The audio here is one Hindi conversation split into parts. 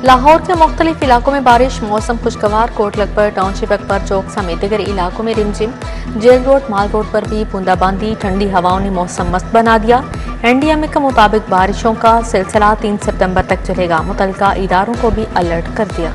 लाहौर के मुख्तलिफ इलाकों में बारिश, मौसम खुशगवार। कोट लखपत, टाउनशिप, अकबर चौक समेत दीगर इलाकों में रिमझिम। जेल रोड, माल रोड पर भी बूंदाबांदी। ठंडी हवाओं ने मौसम मस्त बना दिया। एनडीएमए के मुताबिक बारिशों का सिलसिला 3 सितंबर तक चलेगा। मुतल्लिका इदारों को भी अलर्ट कर दिया।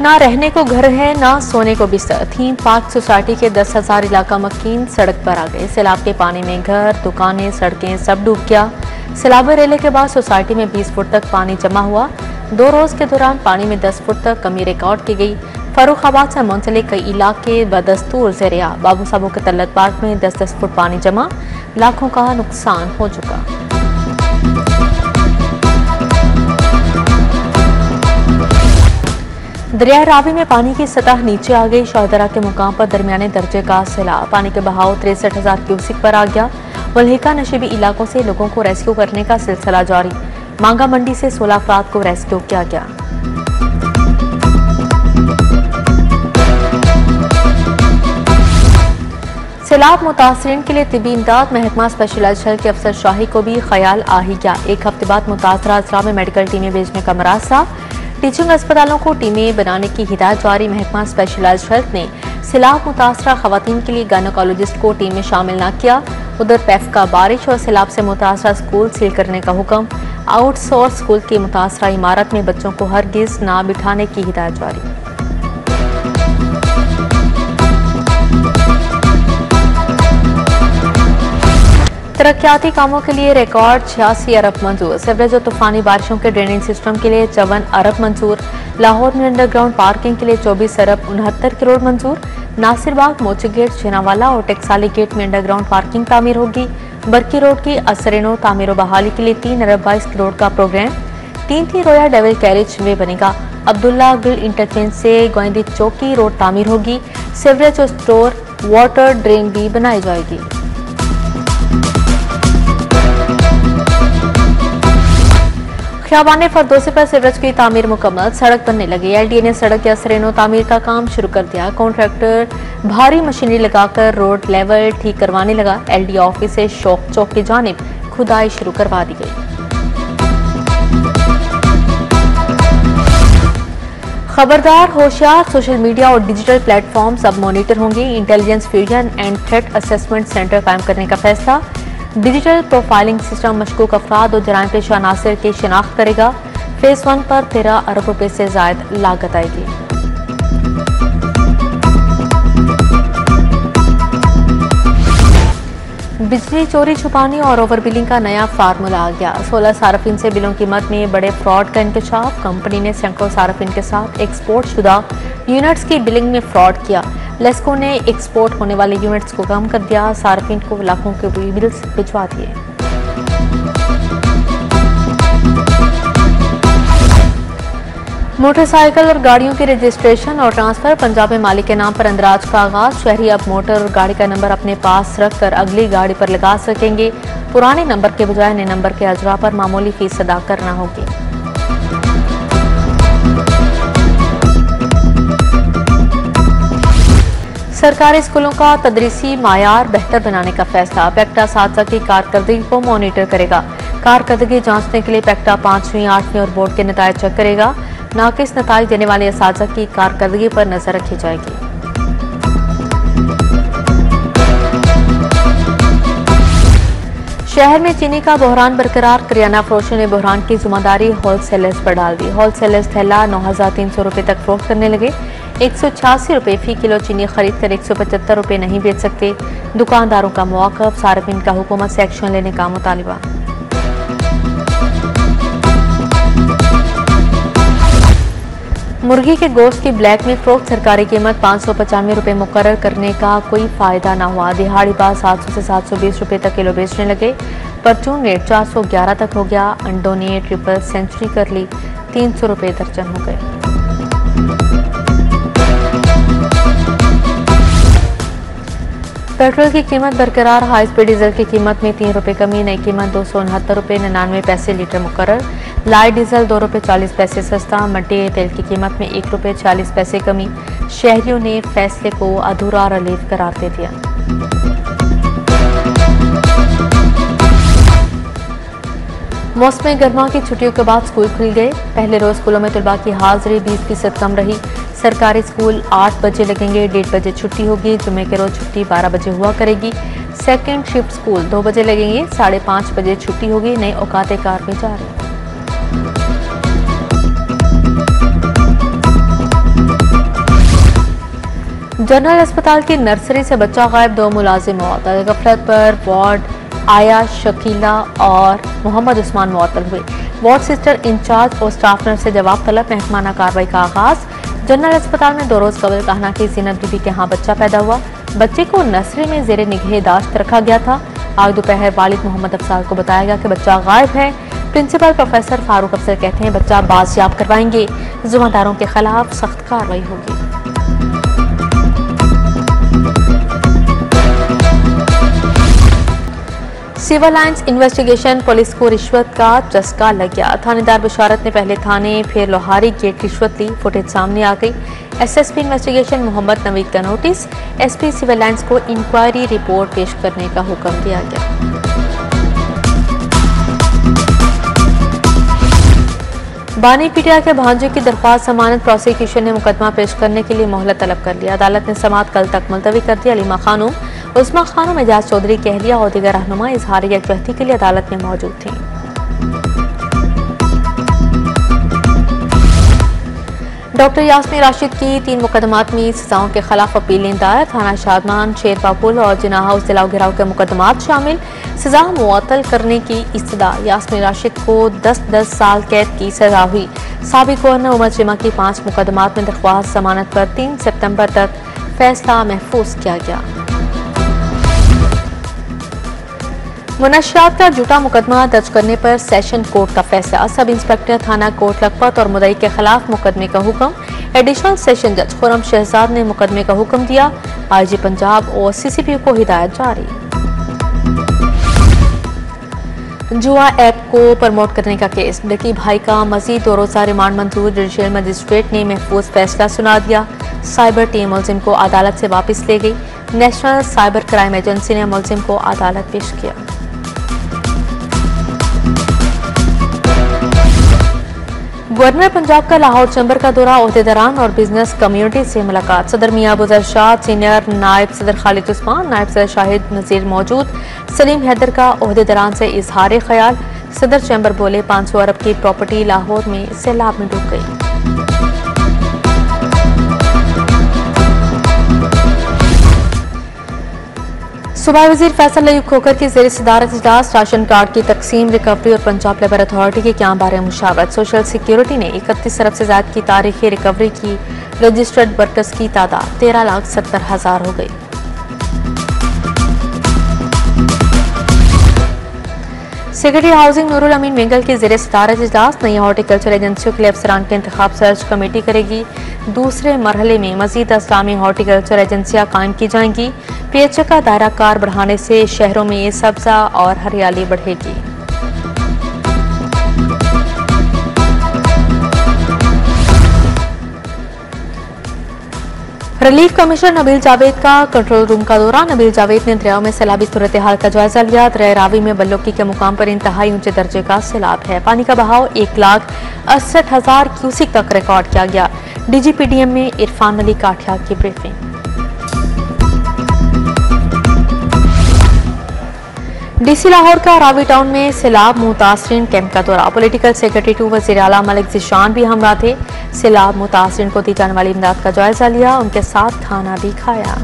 ना रहने को घर है, ना सोने को बिस्तर। थीम पार्क सोसाइटी के 10,000 इलाका मकीन सड़क पर आ गए। सैलाब के पानी में घर, दुकानें, सड़कें सब डूब गया। सैलाब रेले के बाद सोसाइटी में 20 फुट तक पानी जमा हुआ। 2 रोज के दौरान पानी में 10 फुट तक कमी रिकॉर्ड की गई। फर्रुखाबाद से मुंसलिक कई इलाके बदस्तूर ज़रिया। बाबू साहब के तल्लत पार्क में 10-10 फुट पानी जमा, लाखों का नुकसान हो चुका। दरिया रावी में पानी की सतह नीचे आ गई। शौदरा के मुकाम पर दरमियाने दर्जे का सैलाब। पानी के बहाव 63,000 क्यूसिक पर आ गया। मुल्हिका नशीबी इलाकों से लोगों को रेस्क्यू करने का सिलसिला जारी। मांगा मंडी से 16 अफराद को रेस्क्यू किया गया। सैलाब मुतासरीन के लिए तिबी इमदाद। महकमा स्पेशलाइज्ड हेल्थ के अफसर शाही को भी ख्याल आ ही गया। एक हफ्ते बाद मुतासरा अजला में मेडिकल टीमें भेजने का मरासा। टीचिंग अस्पतालों को टीमें बनाने की हिदायत जारी। महकमा स्पेशलाइज्ड हेल्थ ने सैलाब मुतासरा खवातीन के लिए गायनोकोलॉजिस्ट को टीम में शामिल न किया। उधर पैफ का बारिश और सैलाब से मुतासरा स्कूल सील करने का हुक्म। आउटसोर्स स्कूल की मुतासरा इमारत में बच्चों को हरगिज ना बिठाने की हिदायत जारी। तरक्याती कामों के लिए रिकॉर्ड 86 अरब मंजूर। सीवरेज और तूफानी बारिशों के ड्रेनेज सिस्टम के लिए 54 अरब मंजूर। लाहौर में अंडरग्राउंड पार्किंग के लिए 24 अरब 69 करोड़ मंजूर। नासिरबाग, मोची गेट, छिनावाला और टेक्साली गेट में अंडरग्राउंड पार्किंग तामीर होगी। बरकी रोड की असरेनो तामीर बहाली के लिए 3 अरब 22 करोड़ का प्रोग्राम। 3 रोया डेविल कैरेज वे बनेगा। अब्दुल्ला गिल इंटरचेंज से गोइंदी चौकी रोड तामीर होगी। सीवरेज और स्टोर वाटर ड्रेन भी बनाई जाएगी। ख्याबान फरदोसी पर सीवरेज की तामीर मुकम्मल, सड़क बनने लगी। एलडीए ने सड़क के असरेनो तामीर का काम शुरू कर दिया। कॉन्ट्रैक्टर भारी मशीनरी लगाकर रोड लेवल ठीक करवाने लगा। एलडीए ऑफिस से शौक चौक की जानिब खुदाई शुरू करवा दी गई। खबरदार, होशियार, सोशल मीडिया और डिजिटल प्लेटफॉर्म्स अब मॉनिटर होंगे। Intelligence fusion and threat assessment centre कायम करने का फैसला। डिजिटल प्रोफाइलिंग सिस्टम मशकूक अफराद और जराइम पेशा अनासिर की शिनाख्त करेगा। फेज 1 पर 13 अरब रुपए से जायद लागत आएगी। बिजली चोरी छुपाने और ओवर बिलिंग का नया फार्मूला आ गया। 16 सार्फिन से बिलों की कीमत में बड़े फ्रॉड का इंकशाफ। कंपनी ने सैकड़ों सार्फिन के साथ एक्सपोर्ट शुदा यूनिट्स की बिलिंग में फ्रॉड किया। लेस्को ने एक्सपोर्ट होने वाले यूनिट्स को कम कर दिया। सार्फिन को लाखों के बिल्स भिजवा दिए। मोटरसाइकिल और गाड़ियों की रजिस्ट्रेशन और ट्रांसफर पंजाब में मालिक के नाम पर अंदराज का आगाज। शहरी अब मोटर और गाड़ी का नंबर अपने पास रखकर अगली गाड़ी पर लगा सकेंगे। पुराने नंबर के बजाय नए नंबर के अजरा पर मामूली फीस अदा करना होगी। सरकारी स्कूलों का तदरीसी मायार बेहतर बनाने का फैसला। पैक्टा साथसा की कारकर्दगी को मॉनिटर करेगा। कारकर्दगी जांचने के लिए पैक्टा 5वीं, 8वीं और बोर्ड के नतायज चेक करेगा। नाकिस नताइज देने वाले असातिज़ा की कारकर्दगी पर नजर रखी जाएगी। शहर में चीनी का बहरान बरकरार। करियाना फरोशों ने बहरान की जिम्मेदारी होलसेलर्स पर डाल दी। होलसेलर्स थैला 9,300 रुपए तक फरोख्त करने लगे। 186 रुपए फी किलो चीनी खरीद कर 175 रुपए नहीं बेच सकते। दुकानदारों का मौक़िफ़, सार्फिन का हुकूमत से एक्शन लेने का मुतालिबा। मुर्गी के गोश्त की ब्लैक में फरोख्त सरकारी कीमत 595 रुपए मुकर्रर करने का कोई फायदा न हुआ। दिहाड़ी बाज 700 से 720 रुपए तक किलो बेचने लगे। परचून रेट 411 तक हो गया। अंडों ने ट्रिपल सेंचुरी कर ली, 300 रुपए दर्जन हो गए। पेट्रोल की कीमत बरकरार। हाई स्पीड डीजल की कीमत में 3 रुपए कमी। नई कीमत 269 रुपए 99 पैसे लीटर मुकर्रर। लाइट डीजल 2 रुपए 40 पैसे सस्ता। मट्टी तेल की कीमत में 1 रुपए 40 पैसे कमी। शहरियों ने फैसले को अधूरा रिलीफ करार दे दिया। मौसम गर्मा की छुट्टियों के बाद स्कूल खुल गए। पहले रोज स्कूलों में तलबा की हाजिरी 20% कम रही। सरकारी स्कूल 8 बजे लगेंगे, 1:30 बजे छुट्टी होगी। जुमे के रोज छुट्टी 12 बजे हुआ करेगी। सेकेंड शिफ्ट स्कूल 2 बजे लगेंगे, 5:30 बजे छुट्टी होगी। नए औकात कार में जारी। जनरल अस्पताल की नर्सरी से बच्चा गायब, 2 मुलाजिम मौत। गफलत पर वार्ड आया शकीला और मोहम्मद उस्मान मुअत्तल हुए। वार्ड सिस्टर इंचार्ज और स्टाफ नर्स से जवाब तलब, महकमाना कार्रवाई का आगाज। जनरल अस्पताल में 2 रोज कबल कहना कि ज़ीनब बीबी के यहाँ बच्चा पैदा हुआ। बच्चे को नर्सरी में जेर निगहदाश्त रखा गया था। आज दोपहर वालिद मोहम्मद अफसार को बताया गया कि बच्चा गायब है। प्रिंसिपल प्रोफेसर फारूक अफसर कहते हैं बच्चा बाजियाब करवाएंगे, जिम्मेदारों के खिलाफ सख्त कार्रवाई होगी। सिविल लाइन्स इन्वेस्टिगेशन, पुलिस को रिश्वत का चस्का लग गया। थानेदार बिशारत ने पहले थाने फिर लोहारी गेट रिश्वत ली, फुटेज सामने आ गई। एसएसपी इन्वेस्टिगेशन मोहम्मद नवीद का नोटिस, एसपी सिविल लाइन्स को इंक्वायरी रिपोर्ट पेश करने का हुक्म दिया गया। बानी पीटिया के भांजे की दरख्वास्त जमानत, प्रोसिक्यूशन ने मुकदमा पेश करने के लिए मोहलत तलब कर लिया। अदालत ने समाअत कल तक मुलतवी कर दी। अलीमा खानूम, उस्मा खानूम, एजाज चौधरी, कहलिया और दीगर रहनुमा इजहार यकजहती के लिए अदालत में मौजूद थी। डॉक्टर यास्मीन राशिद की 3 मुकदमात में सजाओं के खिलाफ अपीलें दायर। थाना शादमान, शेरपापुल और जिना हाउस जलाओ गिराव के मुकदमात शामिल। सजा मुअत्तल करने की इस्तदा। यास्मीन राशिद को 10-10 साल कैद की सजा हुई। साबिक गवर्नर उमर जिमा की 5 मुकदमात में दरख्वास्त जमानत पर 3 सितंबर तक फैसला महफूज किया गया। मुनशियात का झूठा मुकदमा दर्ज करने पर सेशन कोर्ट का फैसला। सब इंस्पेक्टर थाना कोट लखपत और मुदई के खिलाफ मुकदमे का हुक्म। एडिशनल सेशन जज खुरम शहजाद ने मुकदमे का हुक्म दिया। आईजी पंजाब और सीसीपी को हिदायत जारी। जुआ ऐप को प्रमोट करने का केस, डकी भाई का मजीद 2 रोजा रिमांड मंजूर। जुडिशियल मजिस्ट्रेट ने महफूज फैसला सुना दिया। साइबर टीम मुलजिम को अदालत से वापस ले गई। नेशनल साइबर क्राइम एजेंसी ने मुलजिम को अदालत पेश किया। गवर्नर पंजाब का लाहौर चैम्बर का दौरा, ओहदेदारान और बिजनेस कम्युनिटी से मुलाकात। सदर मियां अबू ज़र शाह, सीनियर नायब सदर खालिद उस्मान, नायब सदर शाहिद नज़ीर मौजूद। सलीम हैदर का ओहदेदारान से इजहार ख्याल। सदर चैम्बर बोले 500 अरब की प्रॉपर्टी लाहौर में सैलाब में डूब गई। सूबाई वजीर फैसल अयूब खोखर की ज़ेर सदारत इजलास। राशन कार्ड की तकसीम, रिकवरी और पंजाब लेबर अथॉरिटी के क्या बारे मुशावरत। सोशल सिक्योरिटी ने 31 अरब से ज्यादा की तारीखी रिकवरी की। रजिस्टर्ड वर्कर्स की तादाद 13,70,000 हो गई। सेक्रेटरी हाउसिंग नूरुल अमीन मेंगल की ज़ेर सदारत इजलास। नई हॉर्टिकल्चर एजेंसियों के लिए अफसरान के इंतखाब सर्च कमेटी करेगी। दूसरे मरहले में मजीद इस्लामी हॉर्टिकल्चर एजेंसियां कायम की जाएंगी। पीएचए का दायरा कार बढ़ाने से शहरों में सब्जा और हरियाली बढ़ेगी। रिलीफ कमिश्नर नबील जावेद का कंट्रोल रूम का दौरा। नबील जावेद ने दरियाओं में सैलाबी सूरत हाल का जायजा लिया। दरिया रावी में बल्लोकी के मुकाम पर इंतहाई ऊंचे दर्जे का सैलाब है। पानी का बहाव 1,68,000 क्यूसिक तक रिकॉर्ड किया गया। डीजीपीडीएम में इरफान अली काठिया की ब्रीफिंग। डीसी लाहौर का रावी टाउन में सैलाब मुतासरीन कैंप का दौरा। पॉलिटिकल सेक्रेटरी टू वज़ीर आला मलिक ज़िशान भी हमरा थे। सैलाब मुतासरीन को दी जाने वाली इमदाद का जायजा लिया। उनके साथ खाना भी खाया।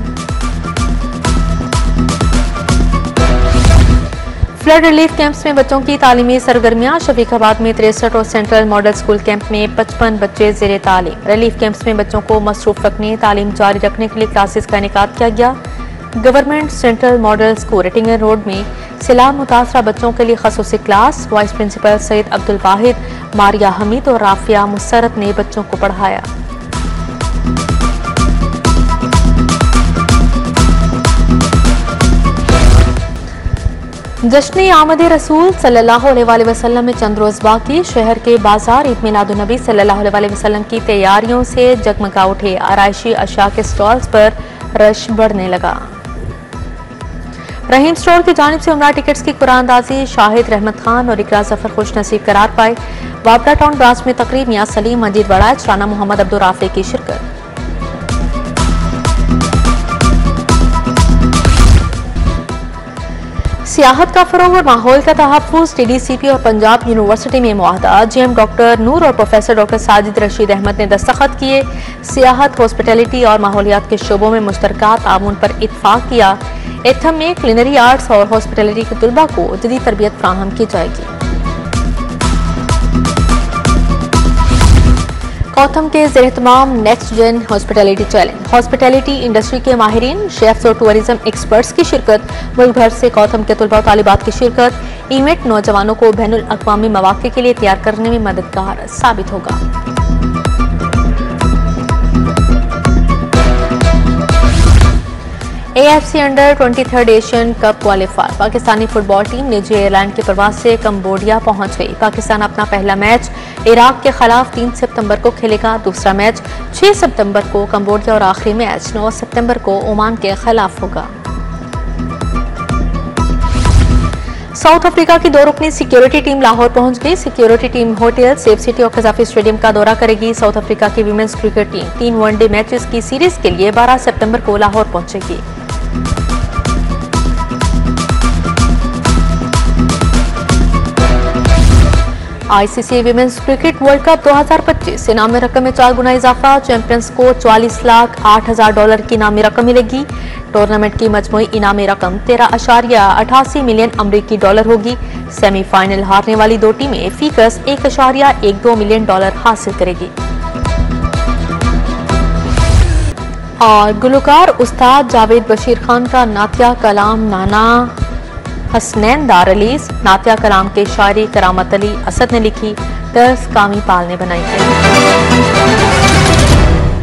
फ्लड रिलीफ कैंप्स में बच्चों की तालीमी सरगर्मियां। शफीकाबाद में 63 और सेंट्रल मॉडल स्कूल कैंप में 55 बच्चे ज़ेरे तालीम। रिलीफ कैंप्स में बच्चों को मसरूफ रखने, तालीम जारी रखने के लिए क्लासेस का इनेकाद किया गया। गवर्नमेंट सेंट्रल मॉडल स्कूल रेटिंगन रोड में सैलाब मुतासरा बच्चों के लिए खसूसी class. Vice principal Syed Abdul Wahid, Maria Hameed और राफिया मुसरत ने बच्चों को पढ़ाया। जश्न आमद रसूल सल्लल्लाहु अलैहि वसल्लम में चंद रोज बाकी। शहर के बाजार ईद मिलादुन्नबी सल्लल्लाहु अलैहि वसल्लम की तैयारियों से जगमगा उठे। आराइशी अशा के स्टॉल्स पर रश बढ़ने लगा। रहीम स्टोर की जानिब से उमरा टिकट्स की कुरानंदाजी शाहिद रहमत खान और इकरा जफर खुश नसीब करार पाए। वापडा टाउन ब्रांच में तकरीब मियां सलीम मजीद वड़ाइच राना मोहम्मद अब्दुल राफे की शिरकत। सियाहत का फरोग और माहौल का तहफ़्फ़ुज़ TDCP और पंजाब यूनिवर्सिटी में मुआहदा। GM डॉक्टर नूर और प्रोफेसर डॉक्टर साजिद रशीद अहमद ने दस्तखत किए। सियाहत, हॉस्पिटैलिटी और माहौलियात के शोबों में मुश्तरका ताउन पर इत्तफाक किया। एथम में क्लिनरी आर्ट्स और हॉस्पिटैलिटी के तलबा को जदीद तरबियत फराहम की जाएगी। गौतम के ज़ेर-ए-तमाम next gen hospitality challenge. Hospitality industry के माहिरीन, शेफ्स और टूरिज्म एक्सपर्ट्स की शिरकत। मुल्क भर से गौतम के तलबा और तालिबात की शिरकत। इवेंट नौजवानों को बैनुल अक़वामी मौक़े के लिए तैयार करने में मददगार साबित होगा। AFC under 23 Asian cup qualifier. Pakistani football team निजी एयरलाइन की परवाज से कंबोडिया पहुंच गई। पाकिस्तान अपना पहला मैच इराक के खिलाफ 3 सितंबर को खेलेगा। दूसरा मैच 6 सितंबर को कंबोडिया और आखिरी मैच 9 सितंबर को ओमान के खिलाफ होगा। साउथ अफ्रीका की 2 रुकनी सिक्योरिटी टीम लाहौर पहुंच गई। Security team hotel, safe city और कजाफी स्टेडियम का दौरा करेगी। साउथ अफ्रीका की women's cricket team 3 one day matches की सीरीज के लिए 12 सितंबर को लाहौर पहुंचेगी। ICC women's cricket world cup 2025 इनामी रकम में 4 गुना इजाफा। चैंपियंस को $40,08,000 की इनामी रकम मिलेगी। टूर्नामेंट की मजमूई इनामी रकम 13.88 मिलियन अमरीकी डॉलर होगी। सेमीफाइनल हारने वाली 2 टीमें फीकस $1.12 मिलियन हासिल करेगी। और गुलकार उस्ताद जावेद बशीर खान का नातिया कलाम नाना हसनैन दार रिलीज। नातिया कलाम के शायरी करामत अली असद ने लिखी, दर्स कामी पाल ने बनाई है।